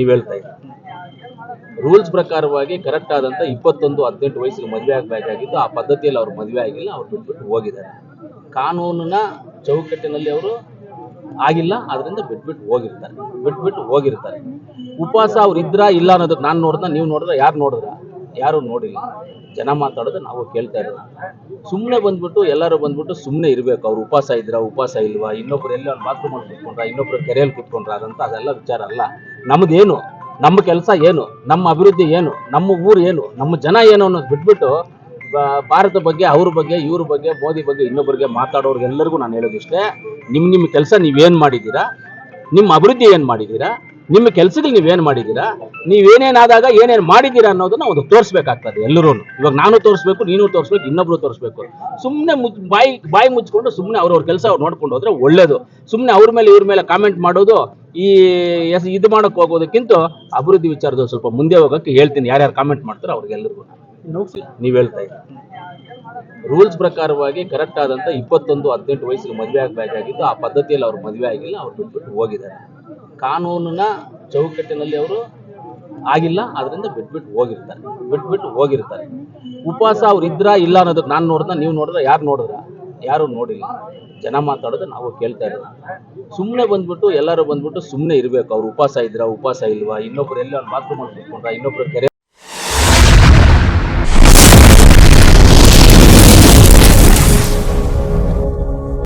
ನೀವು ಹೇಳ್ತಾ ಇದ್ದೀರಿ. ರೂಲ್ಸ್ ಪ್ರಕಾರವಾಗಿ ಕರೆಕ್ಟ್ ಆದಂತ 21-18 ವಯಸ್ಸಿಗೆ ಮದುವೆ ಆಗಬೇಕಾಗಿತ್ತು. ಆ ಪದ್ಧತಿಯಲ್ಲಿ ಅವ್ರು ಮದುವೆ ಆಗಿಲ್ಲ, ಅವ್ರು ಬಿಟ್ಬಿಟ್ಟು ಹೋಗಿದ್ದಾರೆ. ಕಾನೂನಿನ ಚೌಕಟ್ಟಿನಲ್ಲಿ ಅವರು ಆಗಿಲ್ಲ, ಅದರಿಂದ ಬಿಟ್ಬಿಟ್ಟು ಹೋಗಿರ್ತಾರೆ. ಉಪವಾಸ ಅವ್ರು ಇದ್ರ ಇಲ್ಲ ಅನ್ನೋದಕ್ಕೆ ನಾನು ನೋಡ್ದ, ನೀವು ನೋಡಿದ್ರೆ ಯಾರು ನೋಡಿಲ್ಲ. ಜನ ಮಾತಾಡೋದು ನಾವು ಕೇಳ್ತಾ ಇರೋದು. ಸುಮ್ಮನೆ ಬಂದ್ಬಿಟ್ಟು ಎಲ್ಲರೂ ಬಂದ್ಬಿಟ್ಟು ಸುಮ್ಮನೆ ಇರಬೇಕು. ಅವ್ರು ಉಪವಾಸ ಇಲ್ವಾ, ಇನ್ನೊಬ್ರು ಎಲ್ಲ ಬಾತ್ರೂಮ್ ಅಲ್ಲಿ ಕುತ್ಕೊಂಡ್ರ, ಇನ್ನೊಬ್ರು ಕೆರೆಯಲ್ಲಿ ಕುತ್ಕೊಂಡ್ರ, ಅದೆಲ್ಲ ವಿಚಾರ ಅಲ್ಲ. ನಮ್ದೇನು, ನಮ್ಮ ಕೆಲಸ ಏನು, ನಮ್ಮ ಅಭಿವೃದ್ಧಿ ಏನು, ನಮ್ಮ ಊರು ಏನು, ನಮ್ಮ ಜನ ಏನು ಅನ್ನೋದು ಬಿಟ್ಬಿಟ್ಟು ಭಾರತ ಬಗ್ಗೆ, ಅವ್ರ ಬಗ್ಗೆ, ಇವ್ರ ಬಗ್ಗೆ, ಮೋದಿ ಬಗ್ಗೆ, ಇನ್ನೊಬ್ಬರಿಗೆ ಮಾತಾಡೋರ್ಗೆಲ್ಲರಿಗೂ ನಾನು ಹೇಳೋದಿಷ್ಟೇ, ನಿಮ್ಮ ಕೆಲಸ ನೀವೇನು ಮಾಡಿದ್ದೀರಾ, ನಿಮ್ಮ ಅಭಿವೃದ್ಧಿ ಏನು ಮಾಡಿದ್ದೀರಾ, ನಿಮ್ಮ ಕೆಲಸಗಳು ನೀವೇನು ಮಾಡಿದ್ದೀರಾ, ನೀವೇನೇನಾದಾಗ ಏನೇನು ಮಾಡಿದ್ದೀರಾ ಅನ್ನೋದನ್ನ ಒಂದು ತೋರಿಸ್ಬೇಕಾಗ್ತದೆ ಎಲ್ಲರೂ. ಇವಾಗ ನಾನು ತೋರಿಸ್ಬೇಕು, ನೀನು ತೋರಿಸ್ಬೇಕು, ಇನ್ನೊಬ್ರು ತೋರಿಸ್ಬೇಕು. ಸುಮ್ಮನೆ ಬಾಯಿ ಮುಚ್ಕೊಂಡು ಸುಮ್ಮನೆ ಅವ್ರವ್ರ ಕೆಲಸ ಅವ್ರು ನೋಡ್ಕೊಂಡು ಹೋದ್ರೆ ಒಳ್ಳೇದು. ಸುಮ್ಮನೆ ಅವ್ರ ಮೇಲೆ ಇವ್ರ ಮೇಲೆ ಕಾಮೆಂಟ್ ಮಾಡೋದು, ಇದು ಮಾಡಕ್ಕೆ ಹೋಗೋದಕ್ಕಿಂತ ಅಭಿವೃದ್ಧಿ ವಿಚಾರದಲ್ಲಿ ಸ್ವಲ್ಪ ಮುಂದೆ ಹೋಗೋಕ್ಕೆ ಹೇಳ್ತೀನಿ. ಯಾರ್ಯಾರು ಕಾಮೆಂಟ್ ಮಾಡ್ತಾರೋ ಅವ್ರಿಗೆಲ್ಲರಿಗೂ ನೀವು ಹೇಳ್ತಾ ಇದ್ದೀರಿ. ರೂಲ್ಸ್ ಪ್ರಕಾರವಾಗಿ ಕರೆಕ್ಟ್ ಆದಂತ 21-18 ವಯಸ್ಸಿಗೆ ಮದುವೆ ಆಗಬೇಕಾಗಿತ್ತು. ಆ ಪದ್ಧತಿಯಲ್ಲಿ ಅವ್ರು ಮದುವೆ ಆಗಿಲ್ಲ, ಅವ್ರು ಬಿಟ್ಬಿಟ್ಟು ಹೋಗಿದ್ದಾರೆ. ಕಾನೂನಿನ ಚೌಕಟ್ಟಿನಲ್ಲಿ ಅವರು ಆಗಿಲ್ಲ, ಅದರಿಂದ ಬಿಟ್ಬಿಟ್ಟು ಹೋಗಿರ್ತಾರೆ. ಉಪವಾಸ ಅವ್ರು ಇದ್ರ ಇಲ್ಲ ಅನ್ನೋದಕ್ಕೆ ನಾನು ನೋಡ್ದ, ನೀವು ನೋಡಿದ್ರೆ ಯಾರು ನೋಡಿಲ್ಲ. ಜನ ಮಾತಾಡೋದು ನಾವು ಕೇಳ್ತಾ ಇರೋದು. ಸುಮ್ಮನೆ ಬಂದ್ಬಿಟ್ಟು ಎಲ್ಲರೂ ಬಂದ್ಬಿಟ್ಟು ಸುಮ್ಮನೆ ಇರಬೇಕು. ಅವ್ರು ಉಪವಾಸ ಇಲ್ವಾ, ಇನ್ನೊಬ್ರು ಎಲ್ಲ ಬಾತ್ರೂಮ್ ಅಲ್ಲಿ ಕುತ್ಕೊಂಡ್ರ, ಇನ್ನೊಬ್ರು ಕೆರೆ